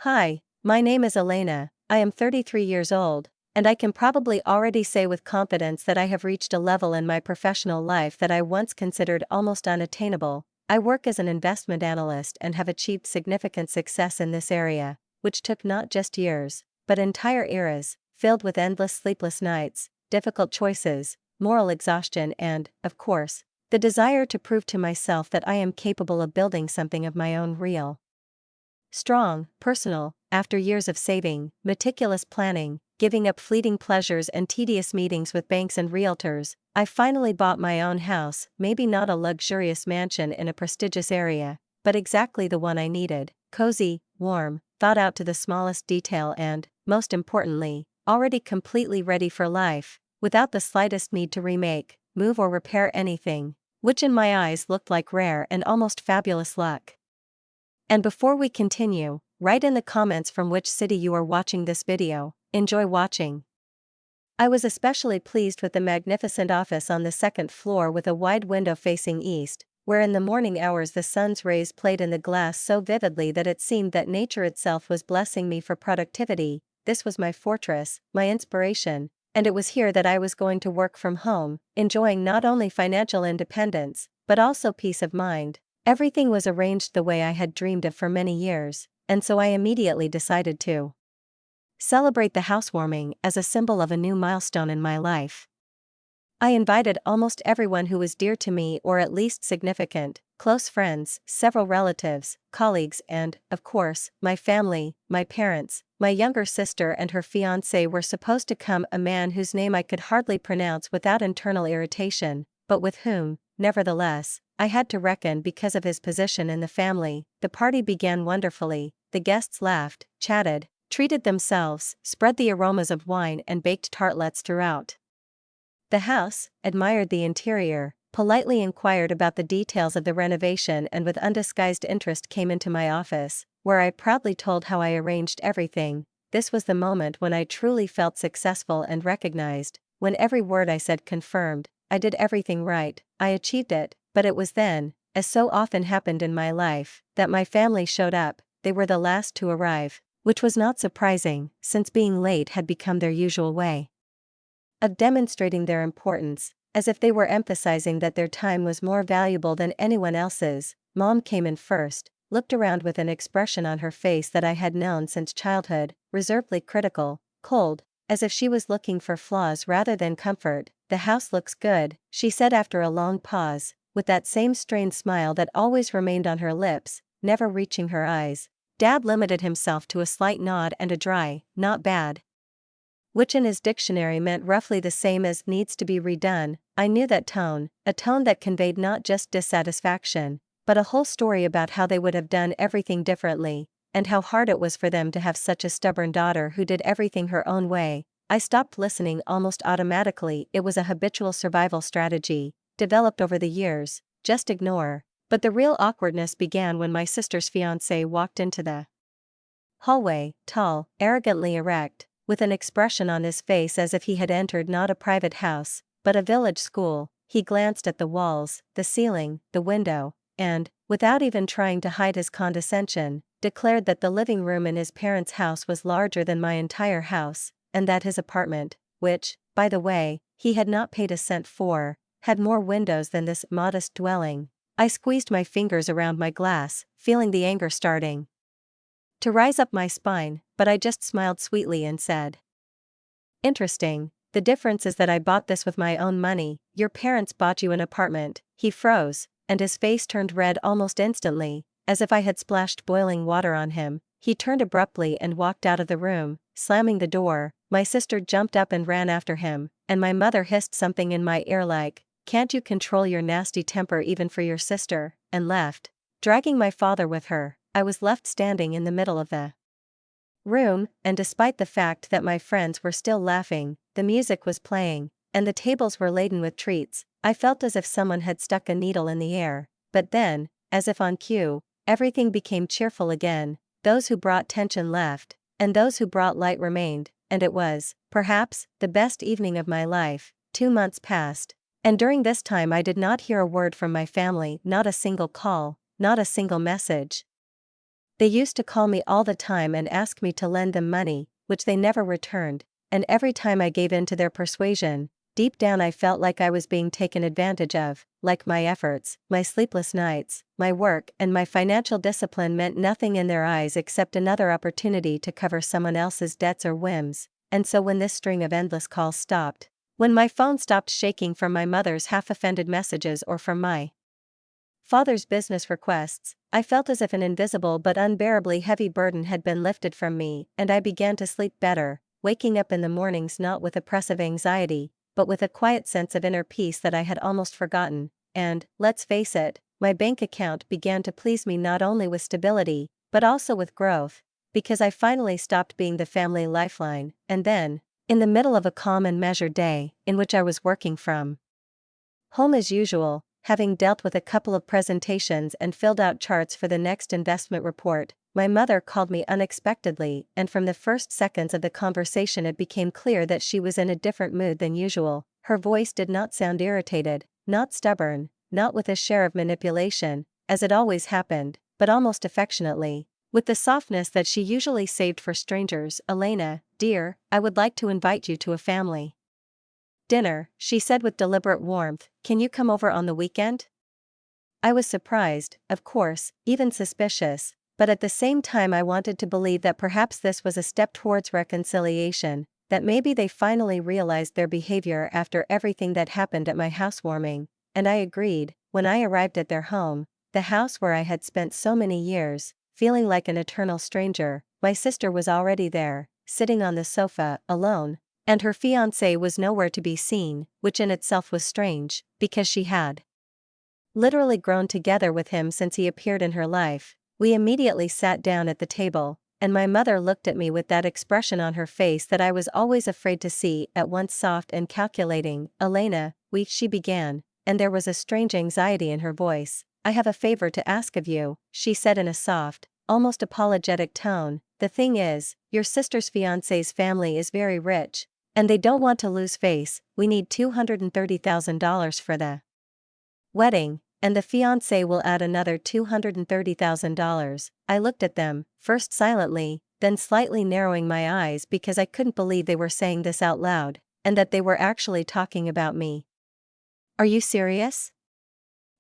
Hi, my name is Elena, I am 33 years old, and I can probably already say with confidence that I have reached a level in my professional life that I once considered almost unattainable. I work as an investment analyst and have achieved significant success in this area, which took not just years, but entire eras, filled with endless sleepless nights, difficult choices, moral exhaustion and, of course, the desire to prove to myself that I am capable of building something of my own real. Strong, personal, after years of saving, meticulous planning, giving up fleeting pleasures and tedious meetings with banks and realtors, I finally bought my own house, maybe not a luxurious mansion in a prestigious area, but exactly the one I needed, cozy, warm, thought out to the smallest detail and, most importantly, already completely ready for life, without the slightest need to remake, move or repair anything, which in my eyes looked like rare and almost fabulous luck. And before we continue, write in the comments from which city you are watching this video. Enjoy watching. I was especially pleased with the magnificent office on the second floor with a wide window facing east, where in the morning hours the sun's rays played in the glass so vividly that it seemed that nature itself was blessing me for productivity. This was my fortress, my inspiration, and it was here that I was going to work from home, enjoying not only financial independence, but also peace of mind. Everything was arranged the way I had dreamed of for many years, and so I immediately decided to celebrate the housewarming as a symbol of a new milestone in my life. I invited almost everyone who was dear to me or at least significant, close friends, several relatives, colleagues and, of course, my family, my parents. My younger sister and her fiancé were supposed to come, a man whose name I could hardly pronounce without internal irritation, but with whom, nevertheless, I had to reckon because of his position in the family. The party began wonderfully, the guests laughed, chatted, treated themselves, spread the aromas of wine and baked tartlets throughout the house, admired the interior, politely inquired about the details of the renovation and with undisguised interest came into my office, where I proudly told how I arranged everything. This was the moment when I truly felt successful and recognized, when every word I said confirmed, I did everything right, I achieved it. But it was then, as so often happened in my life, that my family showed up. They were the last to arrive, which was not surprising, since being late had become their usual way of demonstrating their importance, as if they were emphasizing that their time was more valuable than anyone else's. Mom came in first, looked around with an expression on her face that I had known since childhood, reservedly critical, cold, as if she was looking for flaws rather than comfort. "The house looks good," she said after a long pause, with that same strained smile that always remained on her lips, never reaching her eyes. Dad limited himself to a slight nod and a dry, "Not bad," which in his dictionary meant roughly the same as "needs to be redone." I knew that tone, a tone that conveyed not just dissatisfaction, but a whole story about how they would have done everything differently, and how hard it was for them to have such a stubborn daughter who did everything her own way. I stopped listening almost automatically. It was a habitual survival strategy, developed over the years, just ignore. But the real awkwardness began when my sister's fiancé walked into the hallway, tall, arrogantly erect, with an expression on his face as if he had entered not a private house, but a village school. He glanced at the walls, the ceiling, the window, and, without even trying to hide his condescension, declared that the living room in his parents' house was larger than my entire house, and that his apartment, which, by the way, he had not paid a cent for, had more windows than this modest dwelling. I squeezed my fingers around my glass, feeling the anger starting to rise up my spine, but I just smiled sweetly and said, "Interesting. The difference is that I bought this with my own money. Your parents bought you an apartment." He froze, and his face turned red almost instantly, as if I had splashed boiling water on him. He turned abruptly and walked out of the room, slamming the door. My sister jumped up and ran after him, and my mother hissed something in my ear like, "Can't you control your nasty temper even for your sister?" and left, dragging my father with her. I was left standing in the middle of the room, and despite the fact that my friends were still laughing, the music was playing, and the tables were laden with treats, I felt as if someone had stuck a needle in the air. But then, as if on cue, everything became cheerful again. Those who brought tension left, and those who brought light remained, and it was, perhaps, the best evening of my life. 2 months passed, and during this time I did not hear a word from my family, not a single call, not a single message. They used to call me all the time and ask me to lend them money, which they never returned, and every time I gave in to their persuasion, deep down I felt like I was being taken advantage of, like my efforts, my sleepless nights, my work and my financial discipline meant nothing in their eyes except another opportunity to cover someone else's debts or whims. And so when this string of endless calls stopped, when my phone stopped shaking from my mother's half-offended messages or from my father's business requests, I felt as if an invisible but unbearably heavy burden had been lifted from me, and I began to sleep better, waking up in the mornings not with oppressive anxiety, but with a quiet sense of inner peace that I had almost forgotten. And, let's face it, my bank account began to please me not only with stability, but also with growth, because I finally stopped being the family lifeline. And then, in the middle of a calm and measured day, in which I was working from home as usual, having dealt with a couple of presentations and filled out charts for the next investment report, my mother called me unexpectedly, and from the first seconds of the conversation it became clear that she was in a different mood than usual. Her voice did not sound irritated, not stubborn, not with a share of manipulation, as it always happened, but almost affectionately, with the softness that she usually saved for strangers. "Elena, dear, I would like to invite you to a family dinner," she said with deliberate warmth. "Can you come over on the weekend?" I was surprised, of course, even suspicious, but at the same time I wanted to believe that perhaps this was a step towards reconciliation, that maybe they finally realized their behavior after everything that happened at my housewarming, and I agreed. When I arrived at their home, the house where I had spent so many years, feeling like an eternal stranger, my sister was already there, sitting on the sofa, alone. And her fiancé was nowhere to be seen, which in itself was strange, because she had literally grown together with him since he appeared in her life. We immediately sat down at the table, and my mother looked at me with that expression on her face that I was always afraid to see, at once soft and calculating. "Elena, she began, and there was a strange anxiety in her voice. "I have a favor to ask of you," she said in a soft, almost apologetic tone. "The thing is, your sister's fiancé's family is very rich, and they don't want to lose face. We need $230,000 for the wedding, and the fiancé will add another $230,000. I looked at them, first silently, then slightly narrowing my eyes because I couldn't believe they were saying this out loud, and that they were actually talking about me. "Are you serious?"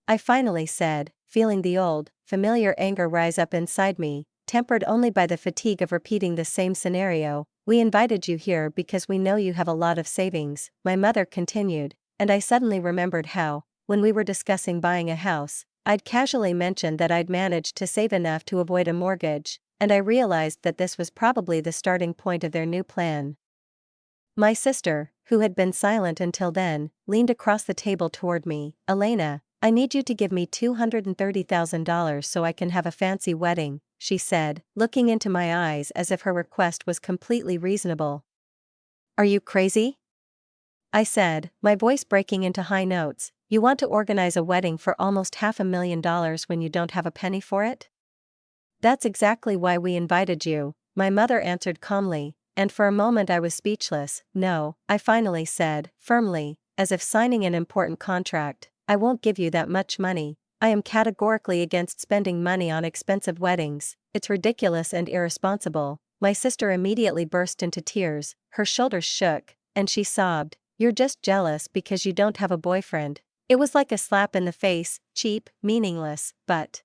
I finally said, feeling the old, familiar anger rise up inside me, tempered only by the fatigue of repeating the same scenario. "We invited you here because we know you have a lot of savings," my mother continued, and I suddenly remembered how, when we were discussing buying a house, I'd casually mentioned that I'd managed to save enough to avoid a mortgage, and I realized that this was probably the starting point of their new plan. My sister, who had been silent until then, leaned across the table toward me. "Elena, I need you to give me $230,000 so I can have a fancy wedding," she said, looking into my eyes as if her request was completely reasonable. "Are you crazy?" I said, my voice breaking into high notes. "You want to organize a wedding for almost $500,000 when you don't have a penny for it?" "That's exactly why we invited you," my mother answered calmly, and for a moment I was speechless. "No," I finally said, firmly, as if signing an important contract, "I won't give you that much money. I am categorically against spending money on expensive weddings. It's ridiculous and irresponsible." My sister immediately burst into tears, her shoulders shook, and she sobbed, "You're just jealous because you don't have a boyfriend." It was like a slap in the face, cheap, meaningless, but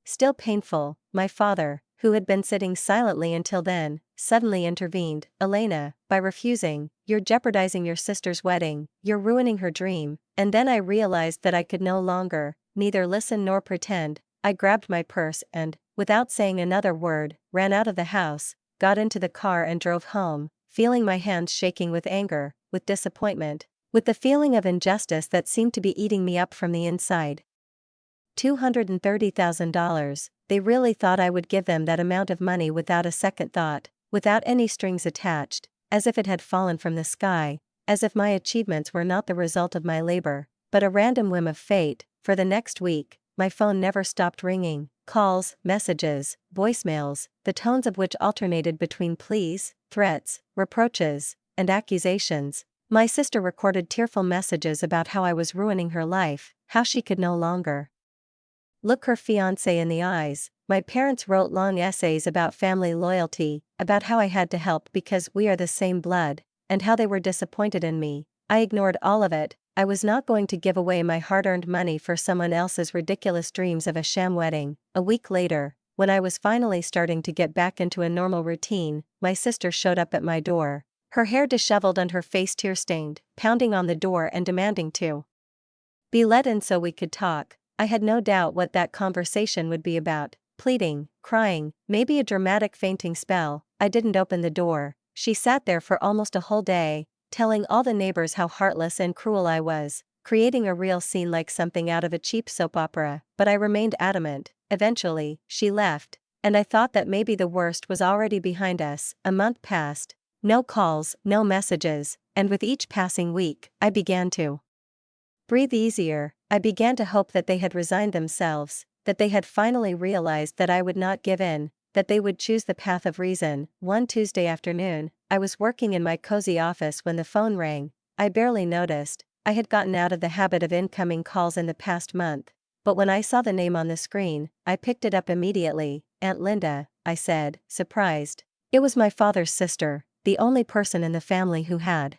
still painful. My father, who had been sitting silently until then, suddenly intervened. "Elena, by refusing, you're jeopardizing your sister's wedding, you're ruining her dream." And then I realized that I could no longer, neither listen nor pretend. I grabbed my purse and, without saying another word, ran out of the house, got into the car and drove home, feeling my hands shaking with anger, with disappointment, with the feeling of injustice that seemed to be eating me up from the inside. $230,000, they really thought I would give them that amount of money without a second thought, without any strings attached, as if it had fallen from the sky, as if my achievements were not the result of my labor, but a random whim of fate. For the next week, my phone never stopped ringing, calls, messages, voicemails, the tones of which alternated between pleas, threats, reproaches, and accusations. My sister recorded tearful messages about how I was ruining her life, how she could no longer look her fiancé in the eyes. My parents wrote long essays about family loyalty, about how I had to help because we are the same blood, and how they were disappointed in me. I ignored all of it. I was not going to give away my hard-earned money for someone else's ridiculous dreams of a sham wedding. A week later, when I was finally starting to get back into a normal routine, my sister showed up at my door. Her hair disheveled and her face tear-stained, pounding on the door and demanding to be let in so we could talk. I had no doubt what that conversation would be about. Pleading, crying, maybe a dramatic fainting spell. I didn't open the door. She sat there for almost a whole day, telling all the neighbors how heartless and cruel I was, creating a real scene like something out of a cheap soap opera, but I remained adamant. Eventually, she left, and I thought that maybe the worst was already behind us. A month passed. No calls, no messages, and with each passing week, I began to breathe easier. I began to hope that they had resigned themselves, that they had finally realized that I would not give in, that they would choose the path of reason. One Tuesday afternoon, I was working in my cozy office when the phone rang. I barely noticed. I had gotten out of the habit of incoming calls in the past month, but when I saw the name on the screen, I picked it up immediately. Aunt Linda, I said, surprised. It was my father's sister, the only person in the family who had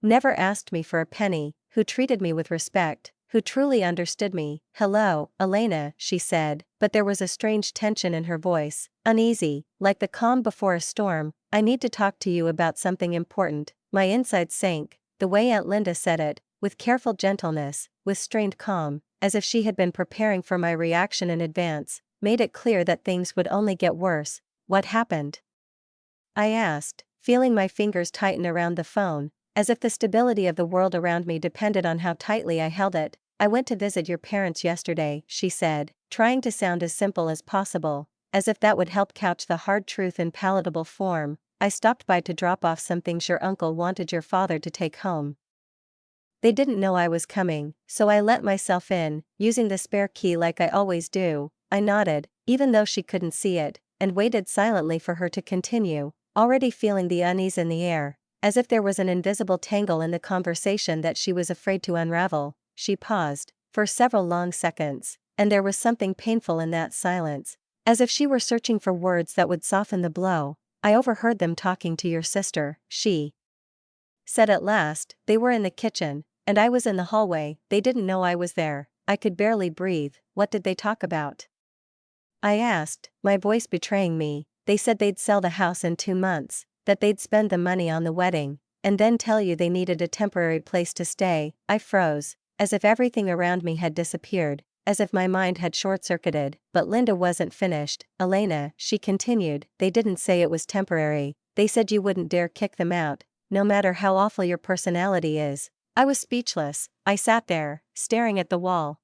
never asked me for a penny, who treated me with respect, who truly understood me. "Hello, Elena," she said, but there was a strange tension in her voice, uneasy, like the calm before a storm. "I need to talk to you about something important." My insides sank. The way Aunt Linda said it, with careful gentleness, with strained calm, as if she had been preparing for my reaction in advance, made it clear that things would only get worse. "What happened?" I asked, feeling my fingers tighten around the phone, as if the stability of the world around me depended on how tightly I held it. "I went to visit your parents yesterday," she said, trying to sound as simple as possible, as if that would help couch the hard truth in palatable form. "I stopped by to drop off some things your uncle wanted your father to take home. They didn't know I was coming, so I let myself in, using the spare key like I always do." I nodded, even though she couldn't see it, and waited silently for her to continue, already feeling the unease in the air, as if there was an invisible tangle in the conversation that she was afraid to unravel. She paused, for several long seconds, and there was something painful in that silence, as if she were searching for words that would soften the blow. "I overheard them talking to your sister," she said at last. "They were in the kitchen, and I was in the hallway. They didn't know I was there." I could barely breathe. "What did they talk about?" I asked, my voice betraying me. "They said they'd sell the house in 2 months, that they'd spend the money on the wedding, and then tell you they needed a temporary place to stay." I froze, as if everything around me had disappeared, as if my mind had short-circuited. But Linda wasn't finished. "Elena," she continued, "they didn't say it was temporary. They said you wouldn't dare kick them out, no matter how awful your personality is." I was speechless. I sat there, staring at the wall,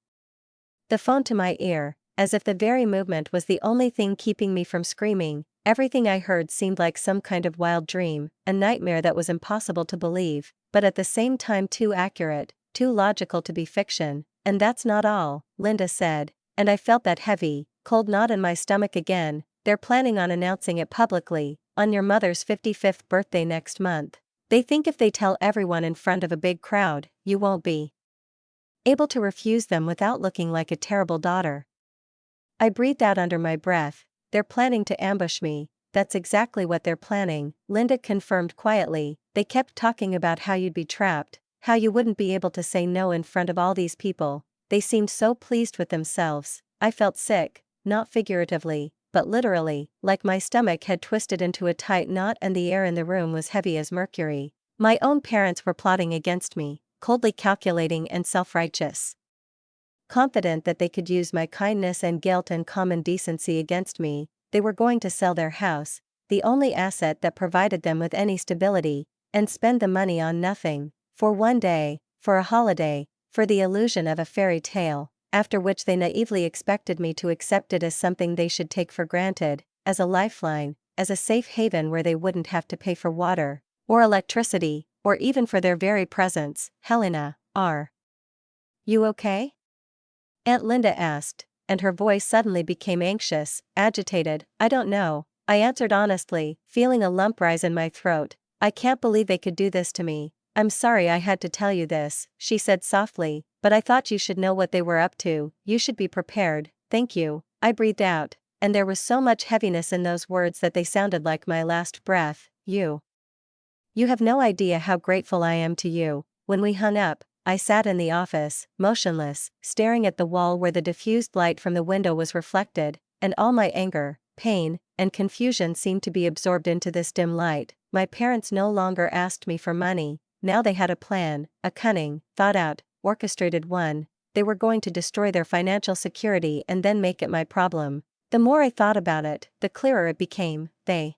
the phone to my ear, as if the very movement was the only thing keeping me from screaming. Everything I heard seemed like some kind of wild dream, a nightmare that was impossible to believe, but at the same time too accurate, too logical to be fiction. "And that's not all," Linda said, and I felt that heavy, cold knot in my stomach again. "They're planning on announcing it publicly, on your mother's 55th birthday next month. They think if they tell everyone in front of a big crowd, you won't be able to refuse them without looking like a terrible daughter." I breathed out under my breath. "They're planning to ambush me." "That's exactly what they're planning," Linda confirmed quietly. "They kept talking about how you'd be trapped, how you wouldn't be able to say no in front of all these people. They seemed so pleased with themselves." I felt sick, not figuratively, but literally, like my stomach had twisted into a tight knot and the air in the room was heavy as mercury. My own parents were plotting against me, coldly calculating and self-righteous, confident that they could use my kindness and guilt and common decency against me. They were going to sell their house, the only asset that provided them with any stability, and spend the money on nothing, for one day, for a holiday, for the illusion of a fairy tale, after which they naively expected me to accept it as something they should take for granted, as a lifeline, as a safe haven where they wouldn't have to pay for water, or electricity, or even for their very presence. "Helena, are you okay?" Aunt Linda asked, and her voice suddenly became anxious, agitated. "I don't know," I answered honestly, feeling a lump rise in my throat. "I can't believe they could do this to me. I'm sorry I had to tell you this," she said softly, "but I thought you should know what they were up to. You should be prepared." "Thank you," I breathed out. and there was so much heaviness in those words that they sounded like my last breath. You have no idea how grateful I am to you." When we hung up, I sat in the office, motionless, staring at the wall where the diffused light from the window was reflected, and all my anger, pain, and confusion seemed to be absorbed into this dim light. My parents no longer asked me for money, now they had a plan, a cunning, thought-out, orchestrated one. They were going to destroy their financial security and then make it my problem. The more I thought about it, the clearer it became. They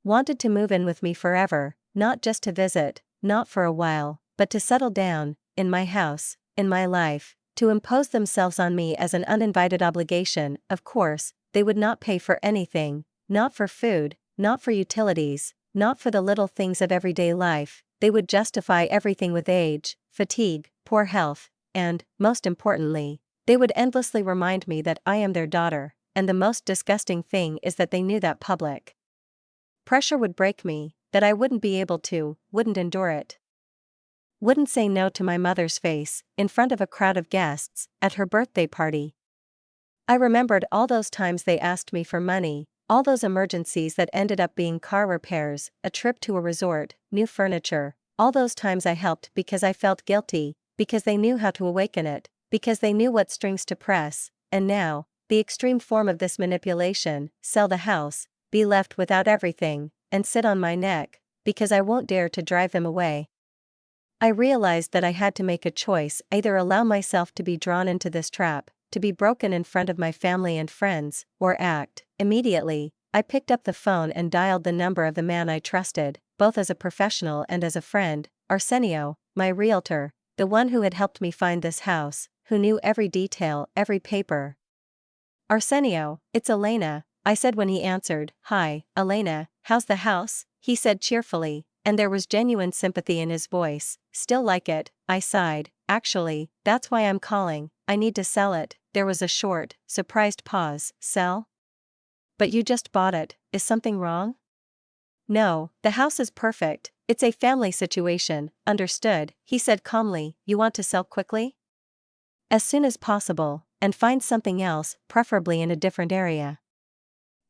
wanted to move in with me forever, not just to visit, not for a while, but to settle down, in my house, in my life, to impose themselves on me as an uninvited obligation. Of course, they would not pay for anything, not for food, not for utilities, not for the little things of everyday life. They would justify everything with age, fatigue, poor health, and, most importantly, they would endlessly remind me that I am their daughter, and the most disgusting thing is that they knew that public pressure would break me, that I wouldn't be able to, wouldn't endure it. Wouldn't say no to my mother's face, in front of a crowd of guests, at her birthday party. I remembered all those times they asked me for money, all those emergencies that ended up being car repairs, a trip to a resort, new furniture, all those times I helped because I felt guilty, because they knew how to awaken it, because they knew what strings to press, and now, the extreme form of this manipulation: sell the house, be left without everything, and sit on my neck, because I won't dare to drive them away. I realized that I had to make a choice: either allow myself to be drawn into this trap, to be broken in front of my family and friends, or act. Immediately, I picked up the phone and dialed the number of the man I trusted, both as a professional and as a friend, Arsenio, my realtor, the one who had helped me find this house, who knew every detail, every paper. "Arsenio, it's Elena," I said when he answered. "Hi, Elena, how's the house?" he said cheerfully, and there was genuine sympathy in his voice. "Still like it," I sighed. "Actually, that's why I'm calling. I need to sell it." There was a short, surprised pause. "Sell? But you just bought it. Is something wrong?" "No, the house is perfect. It's a family situation." "Understood," he said calmly. "You want to sell quickly?" "As soon as possible, and find something else, preferably in a different area."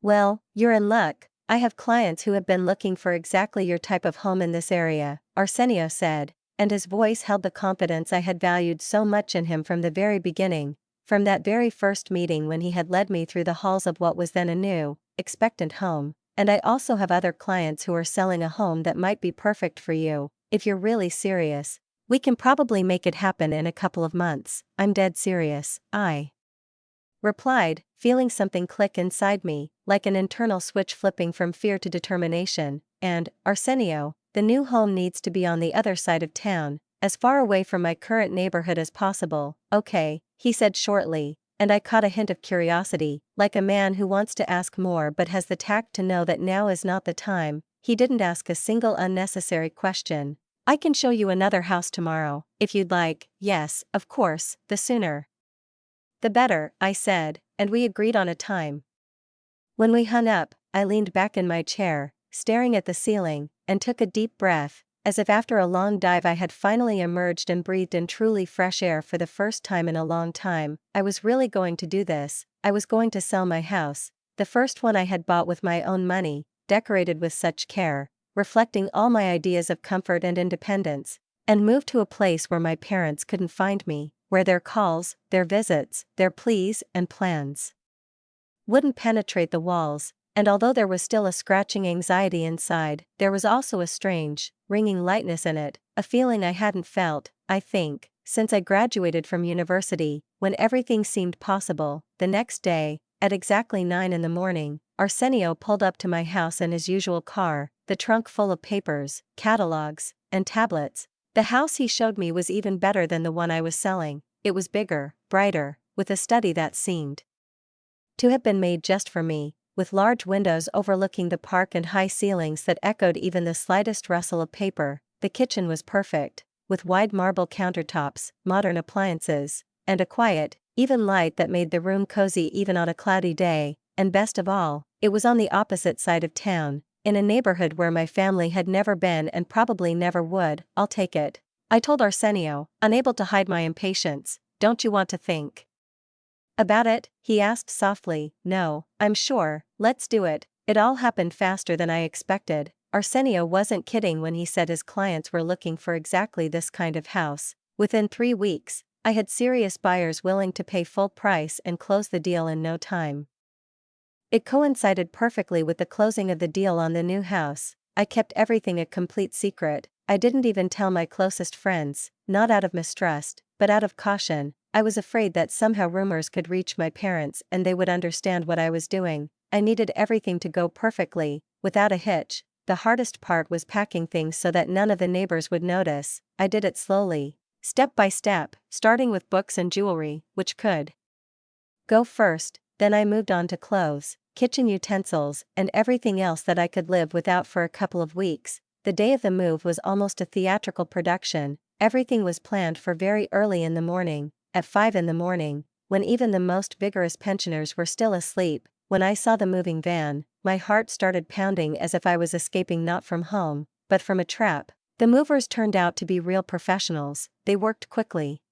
"Well, you're in luck. I have clients who have been looking for exactly your type of home in this area," Arsenio said, and his voice held the confidence I had valued so much in him from the very beginning, from that very first meeting when he had led me through the halls of what was then a new, expectant home. "And I also have other clients who are selling a home that might be perfect for you, if you're really serious. We can probably make it happen in a couple of months." "I'm dead serious," I replied, feeling something click inside me, like an internal switch flipping from fear to determination. "And, Arsenio, the new home needs to be on the other side of town, as far away from my current neighborhood as possible." "Okay," he said shortly, and I caught a hint of curiosity, like a man who wants to ask more but has the tact to know that now is not the time. He didn't ask a single unnecessary question. "I can show you another house tomorrow, if you'd like." "Yes, of course, the sooner the better," I said, and we agreed on a time. When we hung up, I leaned back in my chair, staring at the ceiling, and took a deep breath, as if after a long dive I had finally emerged and breathed in truly fresh air for the first time in a long time. I was really going to do this. I was going to sell my house, the first one I had bought with my own money, decorated with such care, reflecting all my ideas of comfort and independence, and move to a place where my parents couldn't find me, where their calls, their visits, their pleas and plans wouldn't penetrate the walls. And although there was still a scratching anxiety inside, there was also a strange, ringing lightness in it, a feeling I hadn't felt, I think, since I graduated from university, when everything seemed possible. The next day, at exactly 9 in the morning, Arsenio pulled up to my house in his usual car, the trunk full of papers, catalogs, and tablets. The house he showed me was even better than the one I was selling. It was bigger, brighter, with a study that seemed to have been made just for me, with large windows overlooking the park and high ceilings that echoed even the slightest rustle of paper. The kitchen was perfect, with wide marble countertops, modern appliances, and a quiet, even light that made the room cozy even on a cloudy day. And best of all, it was on the opposite side of town, in a neighborhood where my family had never been and probably never would. "I'll take it," I told Arsenio, unable to hide my impatience. "Don't you want to think About it? He asked softly. No, I'm sure, let's do it. It all happened faster than I expected. Arsenio wasn't kidding when he said his clients were looking for exactly this kind of house. Within 3 weeks, I had serious buyers willing to pay full price and close the deal in no time. It coincided perfectly with the closing of the deal on the new house. I kept everything a complete secret. I didn't even tell my closest friends, not out of mistrust, but out of caution. I was afraid that somehow rumors could reach my parents and they would understand what I was doing. I needed everything to go perfectly, without a hitch. The hardest part was packing things so that none of the neighbors would notice. I did it slowly, step by step, starting with books and jewelry, which could go first. Then I moved on to clothes, kitchen utensils, and everything else that I could live without for a couple of weeks. The day of the move was almost a theatrical production. Everything was planned for very early in the morning, at 5 in the morning, when even the most vigorous pensioners were still asleep. When I saw the moving van, my heart started pounding as if I was escaping not from home, but from a trap. The movers turned out to be real professionals. They worked quickly,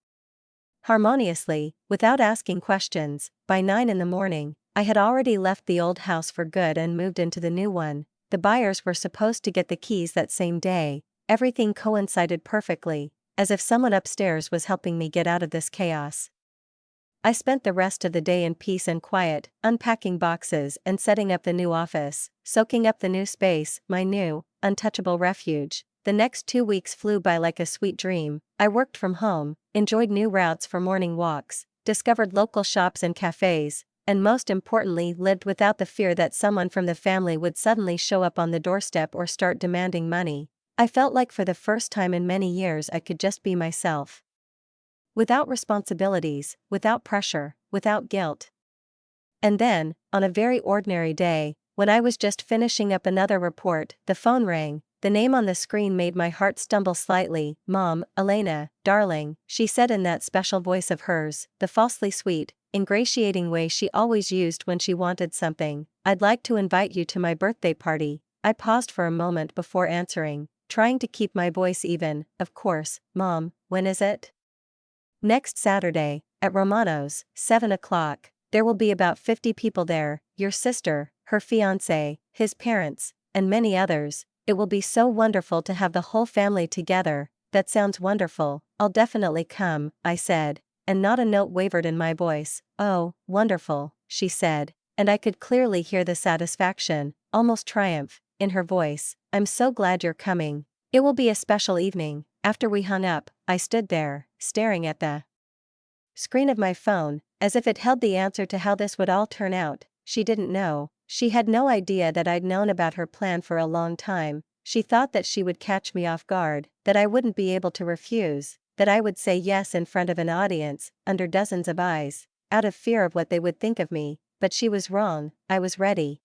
harmoniously, without asking questions. By 9 in the morning, I had already left the old house for good and moved into the new one. The buyers were supposed to get the keys that same day. Everything coincided perfectly, as if someone upstairs was helping me get out of this chaos. I spent the rest of the day in peace and quiet, unpacking boxes and setting up the new office, soaking up the new space, my new, untouchable refuge. The next 2 weeks flew by like a sweet dream. I worked from home, enjoyed new routes for morning walks, discovered local shops and cafes, and most importantly lived without the fear that someone from the family would suddenly show up on the doorstep or start demanding money. I felt like for the first time in many years I could just be myself. Without responsibilities, without pressure, without guilt. And then, on a very ordinary day, when I was just finishing up another report, the phone rang. The name on the screen made my heart stumble slightly. Mom, Elena, darling, she said in that special voice of hers, the falsely sweet, ingratiating way she always used when she wanted something. I'd like to invite you to my birthday party. I paused for a moment before answering, trying to keep my voice even. Of course, Mom, when is it? Next Saturday, at Romano's, 7 o'clock. There will be about 50 people there, your sister, her fiancé, his parents, and many others. It will be so wonderful to have the whole family together. That sounds wonderful, I'll definitely come, I said, and not a note wavered in my voice. Oh, wonderful, she said, and I could clearly hear the satisfaction, almost triumph, in her voice. I'm so glad you're coming. It will be a special evening. After we hung up, I stood there, staring at the screen of my phone, as if it held the answer to how this would all turn out. She didn't know. She had no idea that I'd known about her plan for a long time. She thought that she would catch me off guard, that I wouldn't be able to refuse, that I would say yes in front of an audience, under dozens of eyes, out of fear of what they would think of me. But she was wrong. I was ready.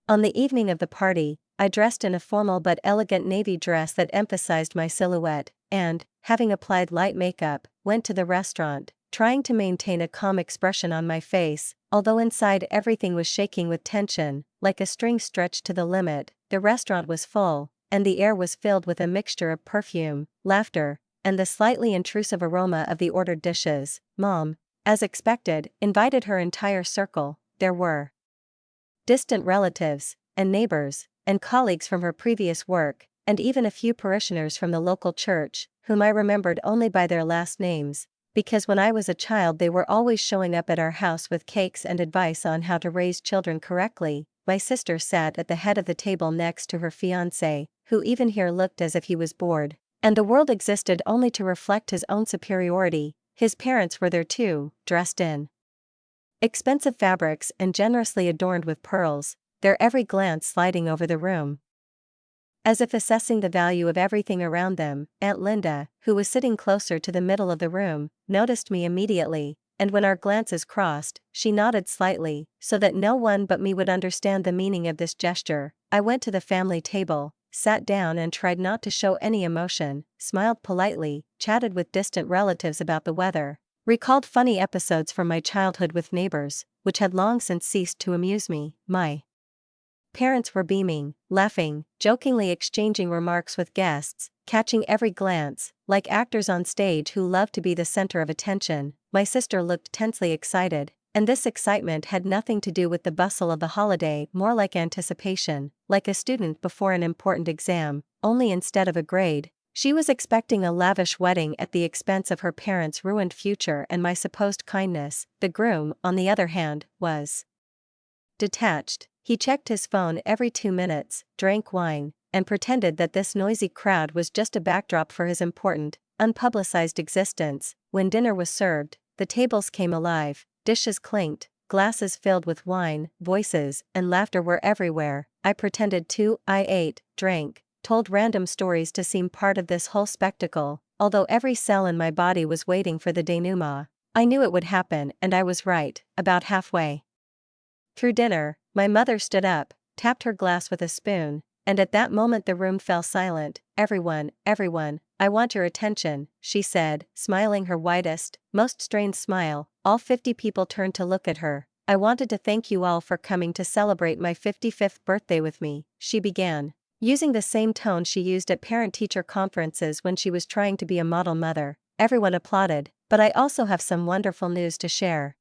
On the evening of the party, I dressed in a formal but elegant navy dress that emphasized my silhouette, and, having applied light makeup, went to the restaurant, trying to maintain a calm expression on my face, although inside everything was shaking with tension, like a string stretched to the limit. The restaurant was full, and the air was filled with a mixture of perfume, laughter, and the slightly intrusive aroma of the ordered dishes. Mom, as expected, invited her entire circle. There were distant relatives, and neighbors, and colleagues from her previous work, and even a few parishioners from the local church, whom I remembered only by their last names, because when I was a child they were always showing up at our house with cakes and advice on how to raise children correctly. My sister sat at the head of the table next to her fiancé, who even here looked as if he was bored, and the world existed only to reflect his own superiority. His parents were there too, dressed in expensive fabrics and generously adorned with pearls, their every glance sliding over the room, as if assessing the value of everything around them. Aunt Linda, who was sitting closer to the middle of the room, noticed me immediately, and when our glances crossed, she nodded slightly, so that no one but me would understand the meaning of this gesture. I went to the family table, sat down and tried not to show any emotion, smiled politely, chatted with distant relatives about the weather, recalled funny episodes from my childhood with neighbors, which had long since ceased to amuse me. My Parents were beaming, laughing, jokingly exchanging remarks with guests, catching every glance, like actors on stage who love to be the center of attention. My sister looked tensely excited, and this excitement had nothing to do with the bustle of the holiday, more like anticipation, like a student before an important exam, only instead of a grade, she was expecting a lavish wedding at the expense of her parents' ruined future and my supposed kindness. The groom, on the other hand, was detached. He checked his phone every 2 minutes, drank wine, and pretended that this noisy crowd was just a backdrop for his important, unpublicized existence. When dinner was served, the tables came alive, dishes clinked, glasses filled with wine, voices and laughter were everywhere. I pretended to, I ate, drank, told random stories to seem part of this whole spectacle, although every cell in my body was waiting for the denouement. I knew it would happen, and I was right, about halfway through dinner. My mother stood up, tapped her glass with a spoon, and at that moment the room fell silent. Everyone, I want your attention," she said, smiling her widest, most strained smile. All 50 people turned to look at her. "I wanted to thank you all for coming to celebrate my 55th birthday with me," she began, using the same tone she used at parent-teacher conferences when she was trying to be a model mother. Everyone applauded. "But I also have some wonderful news to share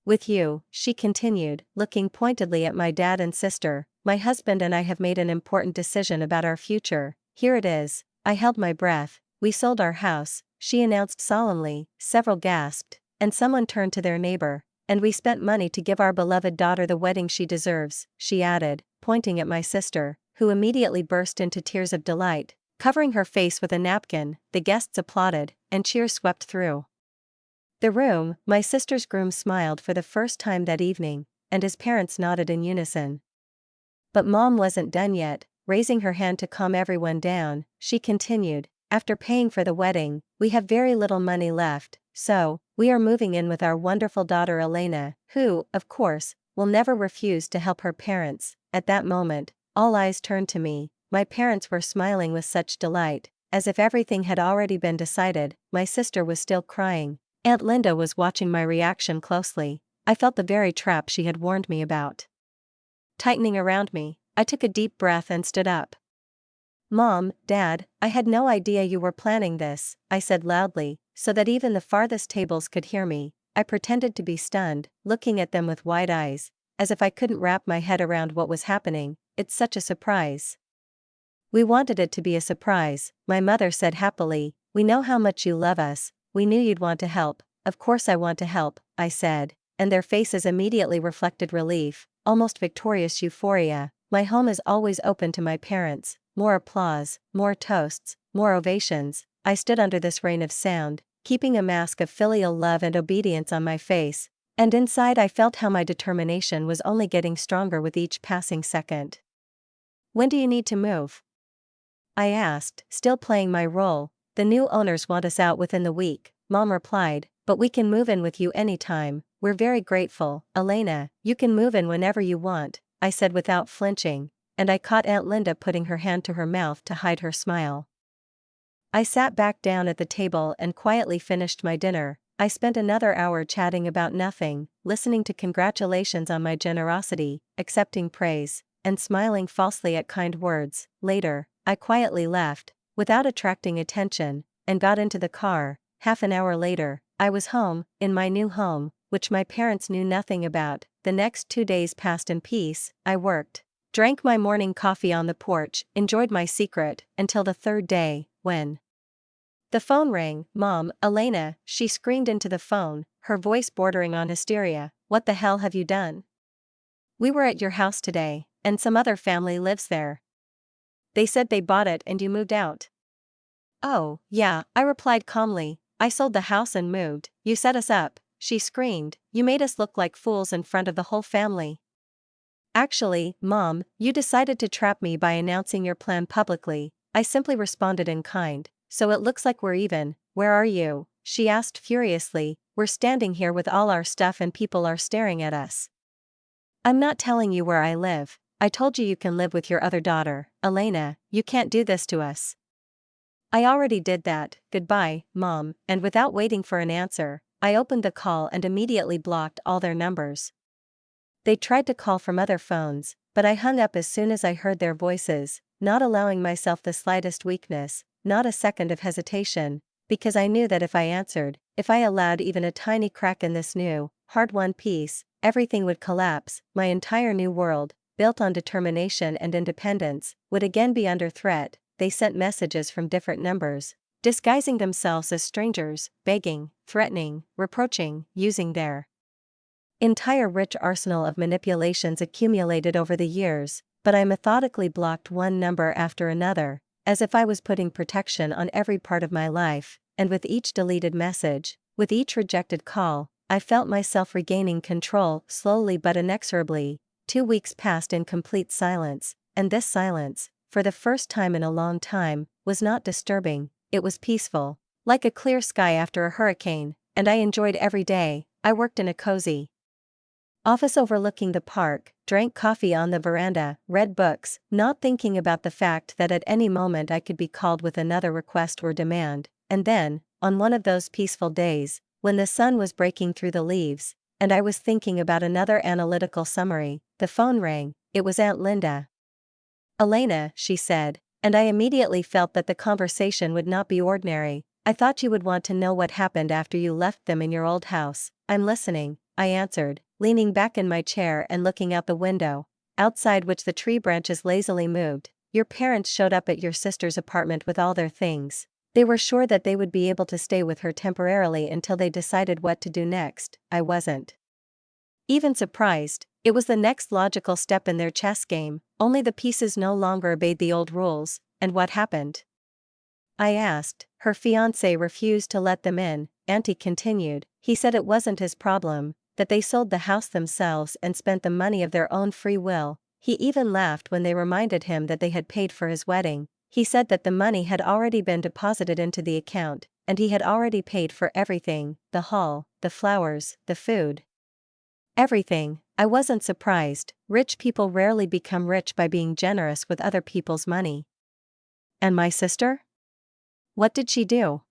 with you," she continued, looking pointedly at my dad and sister. "My husband and I have made an important decision about our future. Here it is." I held my breath. "We sold our house," she announced solemnly. Several gasped, and someone turned to their neighbor. "And we spent money to give our beloved daughter the wedding she deserves," she added, pointing at my sister, who immediately burst into tears of delight, covering her face with a napkin. The guests applauded, and cheers swept through the room. My sister's groom smiled for the first time that evening, and his parents nodded in unison. But Mom wasn't done yet. Raising her hand to calm everyone down, she continued, "After paying for the wedding, we have very little money left, so we are moving in with our wonderful daughter Elena, who, of course, will never refuse to help her parents." At that moment, all eyes turned to me. My parents were smiling with such delight, as if everything had already been decided. My sister was still crying. Aunt Linda was watching my reaction closely. I felt the very trap she had warned me about tightening around me. I took a deep breath and stood up. "Mom, Dad, I had no idea you were planning this," I said loudly, so that even the farthest tables could hear me. I pretended to be stunned, looking at them with wide eyes, as if I couldn't wrap my head around what was happening. "It's such a surprise." "We wanted it to be a surprise," my mother said happily. "We know how much you love us. We knew you'd want to help." "Of course I want to help," I said, and their faces immediately reflected relief, almost victorious euphoria. My home is always open to my parents. More applause, more toasts, more ovations. I stood under this rain of sound, keeping a mask of filial love and obedience on my face, and inside I felt how my determination was only getting stronger with each passing second. "When do you need to move?" I asked, still playing my role. "The new owners want us out within the week," Mom replied, "but we can move in with you anytime. We're very grateful." "Elena, you can move in whenever you want," I said without flinching, and I caught Aunt Linda putting her hand to her mouth to hide her smile. I sat back down at the table and quietly finished my dinner. I spent another hour chatting about nothing, listening to congratulations on my generosity, accepting praise, and smiling falsely at kind words. Later, I quietly left, without attracting attention, and got into the car. Half an hour later, I was home, in my new home, which my parents knew nothing about. The next 2 days passed in peace. I worked, drank my morning coffee on the porch, enjoyed my secret, until the third day, when the phone rang. "Mom, Elena," she screamed into the phone, her voice bordering on hysteria. "What the hell have you done? We were at your house today, and some other family lives there. They said they bought it and you moved out." "Oh, yeah," I replied calmly. "I sold the house and moved." "You set us up," she screamed. "You made us look like fools in front of the whole family." "Actually, Mom, you decided to trap me by announcing your plan publicly." I simply responded in kind. "So it looks like we're even." "Where are you?" she asked furiously. "We're standing here with all our stuff and people are staring at us." "I'm not telling you where I live. I told you can live with your other daughter. Elena, you can't do this to us." "I already did that. Goodbye, Mom," and without waiting for an answer, I opened the call and immediately blocked all their numbers. They tried to call from other phones, but I hung up as soon as I heard their voices, not allowing myself the slightest weakness, not a second of hesitation, because I knew that if I answered, if I allowed even a tiny crack in this new, hard-won peace, everything would collapse. My entire new world, built on determination and independence, would again be under threat. They sent messages from different numbers, disguising themselves as strangers, begging, threatening, reproaching, using their entire rich arsenal of manipulations accumulated over the years, but I methodically blocked one number after another, as if I was putting protection on every part of my life, and with each deleted message, with each rejected call, I felt myself regaining control slowly but inexorably. 2 weeks passed in complete silence, and this silence, for the first time in a long time, was not disturbing, it was peaceful, like a clear sky after a hurricane, and I enjoyed every day. I worked in a cozy office overlooking the park, drank coffee on the veranda, read books, not thinking about the fact that at any moment I could be called with another request or demand, and then, on one of those peaceful days, when the sun was breaking through the leaves, and I was thinking about another analytical summary, the phone rang. It was Aunt Linda. "Elena," she said, and I immediately felt that the conversation would not be ordinary. "I thought you would want to know what happened after you left them in your old house." "I'm listening," I answered, leaning back in my chair and looking out the window, outside which the tree branches lazily moved. "Your parents showed up at your sister's apartment with all their things. They were sure that they would be able to stay with her temporarily until they decided what to do next." I wasn't even surprised. It was the next logical step in their chess game, only the pieces no longer obeyed the old rules. "And what happened?" I asked. "Her fiancé refused to let them in," Auntie continued. "He said it wasn't his problem, that they sold the house themselves and spent the money of their own free will. He even laughed when they reminded him that they had paid for his wedding. He said that the money had already been deposited into the account, and he had already paid for everything, the hall, the flowers, the food. Everything." I wasn't surprised. Rich people rarely become rich by being generous with other people's money. "And my sister? What did she do?"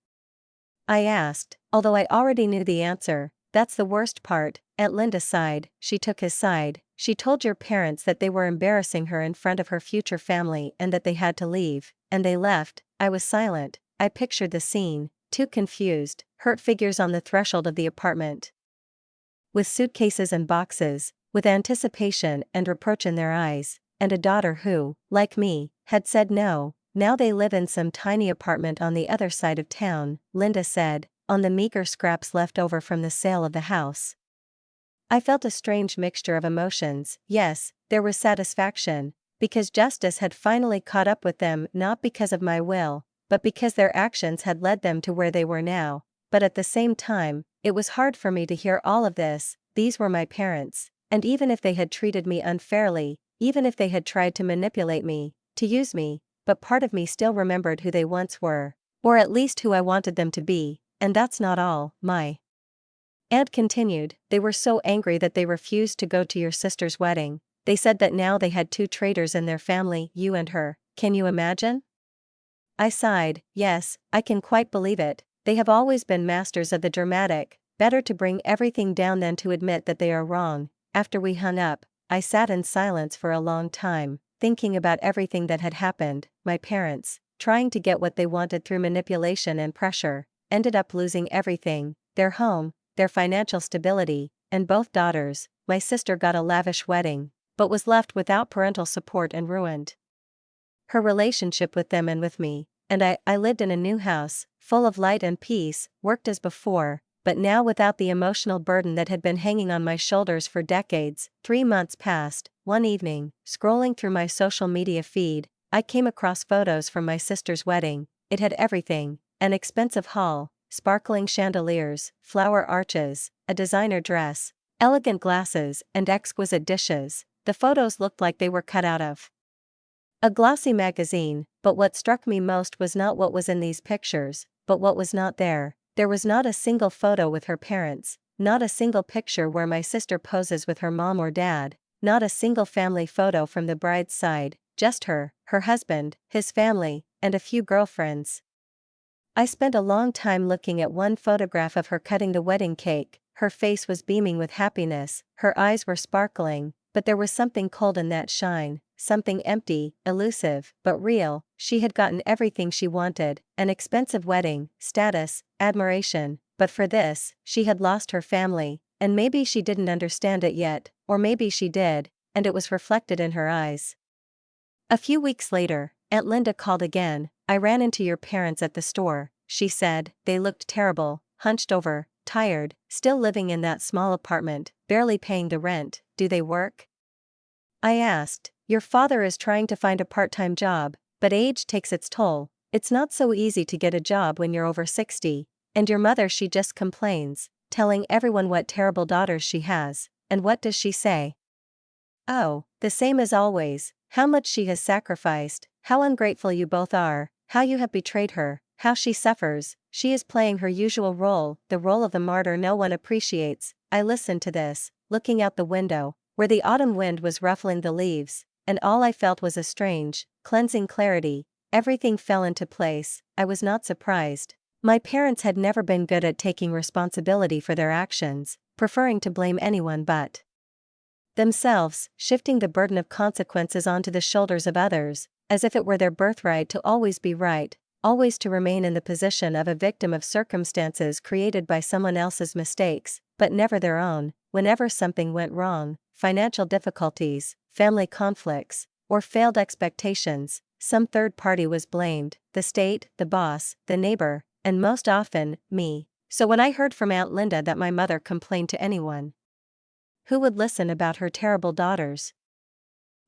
I asked, although I already knew the answer. "That's the worst part," Aunt Linda sighed. "She took his side. She told your parents that they were embarrassing her in front of her future family and that they had to leave, and they left." I was silent. I pictured the scene, two confused, hurt figures on the threshold of the apartment, with suitcases and boxes, with anticipation and reproach in their eyes, and a daughter who, like me, had said no. "Now they live in some tiny apartment on the other side of town," Linda said, "on the meager scraps left over from the sale of the house." I felt a strange mixture of emotions. Yes, there was satisfaction, because justice had finally caught up with them, not because of my will, but because their actions had led them to where they were now. But at the same time, it was hard for me to hear all of this. These were my parents, and even if they had treated me unfairly, even if they had tried to manipulate me, to use me, but part of me still remembered who they once were, or at least who I wanted them to be, and that's not all. My aunt continued, "They were so angry that they refused to go to your sister's wedding. They said that now they had two traitors in their family, you and her. Can you imagine?" I sighed. Yes, I can quite believe it. They have always been masters of the dramatic. Better to bring everything down than to admit that they are wrong. After we hung up, I sat in silence for a long time, thinking about everything that had happened. My parents, trying to get what they wanted through manipulation and pressure, ended up losing everything: their home, their financial stability, and both daughters. My sister got a lavish wedding, but was left without parental support and ruined her relationship with them and with me. And I lived in a new house, full of light and peace, worked as before, but now without the emotional burden that had been hanging on my shoulders for decades. 3 months passed. One evening, scrolling through my social media feed, I came across photos from my sister's wedding. It had everything: an expensive hall, sparkling chandeliers, flower arches, a designer dress, elegant glasses, and exquisite dishes. The photos looked like they were cut out of a glossy magazine, but what struck me most was not what was in these pictures, but what was not there. There was not a single photo with her parents, not a single picture where my sister poses with her mom or dad, not a single family photo from the bride's side, just her husband, his family, and a few girlfriends. I spent a long time looking at one photograph of her cutting the wedding cake. Her face was beaming with happiness, her eyes were sparkling, but there was something cold in that shine, something empty, elusive, but real. She had gotten everything she wanted, an expensive wedding, status, admiration, but for this, she had lost her family, and maybe she didn't understand it yet, or maybe she did, and it was reflected in her eyes. A few weeks later, Aunt Linda called again. "I ran into your parents at the store," she said. "They looked terrible, hunched over, tired, still living in that small apartment, barely paying the rent. Do they work?" I asked. "Your father is trying to find a part-time job, but age takes its toll. It's not so easy to get a job when you're over 60, and your mother, she just complains, telling everyone what terrible daughters she has, and what does she say? Oh, the same as always, how much she has sacrificed, how ungrateful you both are, how you have betrayed her, how she suffers. She is playing her usual role, the role of the martyr no one appreciates." I listened to this, looking out the window, where the autumn wind was ruffling the leaves, and all I felt was a strange, cleansing clarity. Everything fell into place. I was not surprised. My parents had never been good at taking responsibility for their actions, preferring to blame anyone but themselves, shifting the burden of consequences onto the shoulders of others, as if it were their birthright to always be right, always to remain in the position of a victim of circumstances created by someone else's mistakes, but never their own. Whenever something went wrong, financial difficulties, family conflicts, or failed expectations, some third party was blamed: the state, the boss, the neighbor, and most often, me. So when I heard from Aunt Linda that my mother complained to anyone who would listen about her terrible daughters,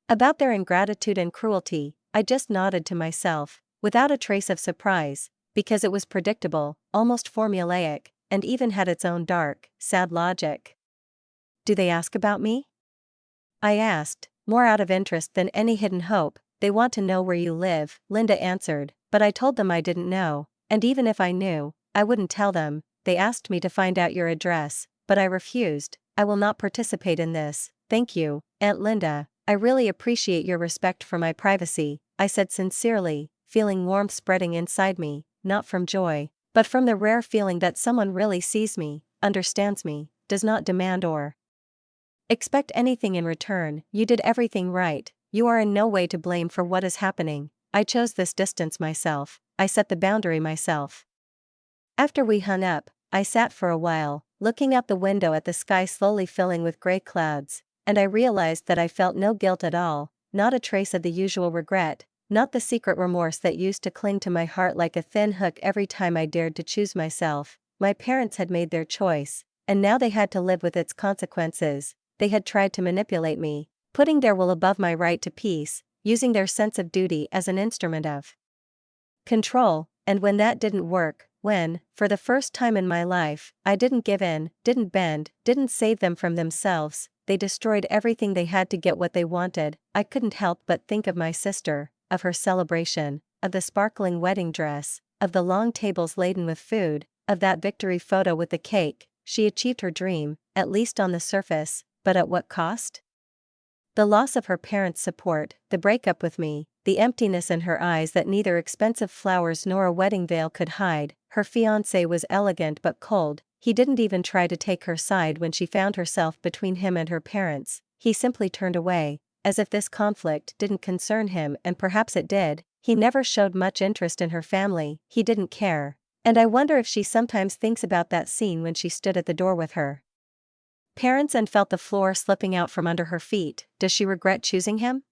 about their ingratitude and cruelty, I just nodded to myself, without a trace of surprise, because it was predictable, almost formulaic, and even had its own dark, sad logic. "Do they ask about me?" I asked, more out of interest than any hidden hope. "They want to know where you live," Linda answered, "but I told them I didn't know, and even if I knew, I wouldn't tell them. They asked me to find out your address, but I refused. I will not participate in this." "Thank you, Aunt Linda. I really appreciate your respect for my privacy," I said sincerely, feeling warmth spreading inside me, not from joy, but from the rare feeling that someone really sees me, understands me, does not demand or expect anything in return. "You did everything right. You are in no way to blame for what is happening. I chose this distance myself. I set the boundary myself." After we hung up, I sat for a while, looking out the window at the sky slowly filling with gray clouds, and I realized that I felt no guilt at all, not a trace of the usual regret, not the secret remorse that used to cling to my heart like a thin hook every time I dared to choose myself. My parents had made their choice, and now they had to live with its consequences. They had tried to manipulate me, putting their will above my right to peace, using their sense of duty as an instrument of control, and when that didn't work, when, for the first time in my life, I didn't give in, didn't bend, didn't save them from themselves, they destroyed everything they had to get what they wanted. I couldn't help but think of my sister, of her celebration, of the sparkling wedding dress, of the long tables laden with food, of that victory photo with the cake. She achieved her dream, at least on the surface, but at what cost? The loss of her parents' support, the breakup with me, the emptiness in her eyes that neither expensive flowers nor a wedding veil could hide. Her fiancé was elegant but cold. He didn't even try to take her side when she found herself between him and her parents. He simply turned away, as if this conflict didn't concern him, and perhaps it did. He never showed much interest in her family. He didn't care. And I wonder if she sometimes thinks about that scene when she stood at the door with her parents and felt the floor slipping out from under her feet. Does she regret choosing him?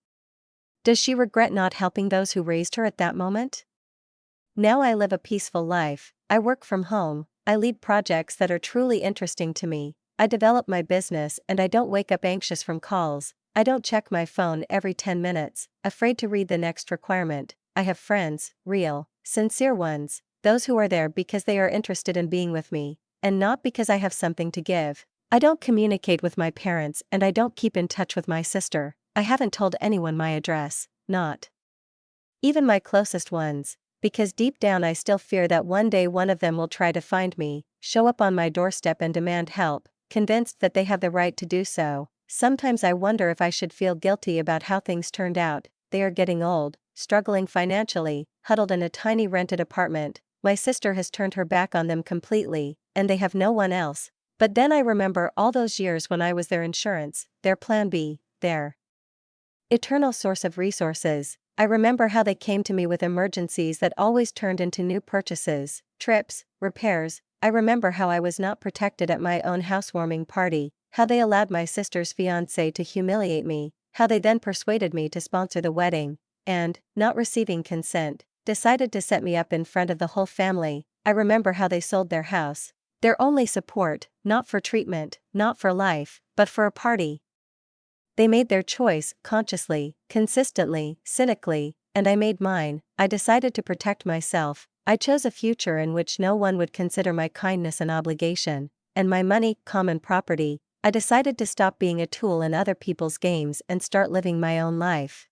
Does she regret not helping those who raised her at that moment? Now I live a peaceful life. I work from home. I lead projects that are truly interesting to me. I develop my business, and I don't wake up anxious from calls. I don't check my phone every 10 minutes, afraid to read the next requirement. I have friends, real, sincere ones, those who are there because they are interested in being with me, and not because I have something to give. I don't communicate with my parents, and I don't keep in touch with my sister. I haven't told anyone my address, not even my closest ones, because deep down I still fear that one day one of them will try to find me, show up on my doorstep and demand help, convinced that they have the right to do so. Sometimes I wonder if I should feel guilty about how things turned out. They are getting old, struggling financially, huddled in a tiny rented apartment. My sister has turned her back on them completely, and they have no one else. But then I remember all those years when I was their insurance, their plan B, there. Eternal source of resources. I remember how they came to me with emergencies that always turned into new purchases, trips, repairs. I remember how I was not protected at my own housewarming party, how they allowed my sister's fiancé to humiliate me, how they then persuaded me to sponsor the wedding, and, not receiving consent, decided to set me up in front of the whole family. I remember how they sold their house, their only support, not for treatment, not for life, but for a party. They made their choice, consciously, consistently, cynically, and I made mine. I decided to protect myself. I chose a future in which no one would consider my kindness an obligation, and my money, common property. I decided to stop being a tool in other people's games and start living my own life.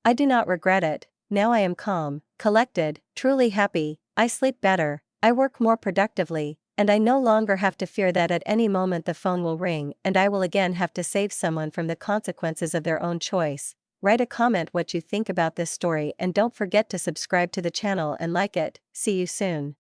I do not regret it. Now I am calm, collected, truly happy. I sleep better, I work more productively, and I no longer have to fear that at any moment the phone will ring and I will again have to save someone from the consequences of their own choice. Write a comment what you think about this story and don't forget to subscribe to the channel and like it. See you soon.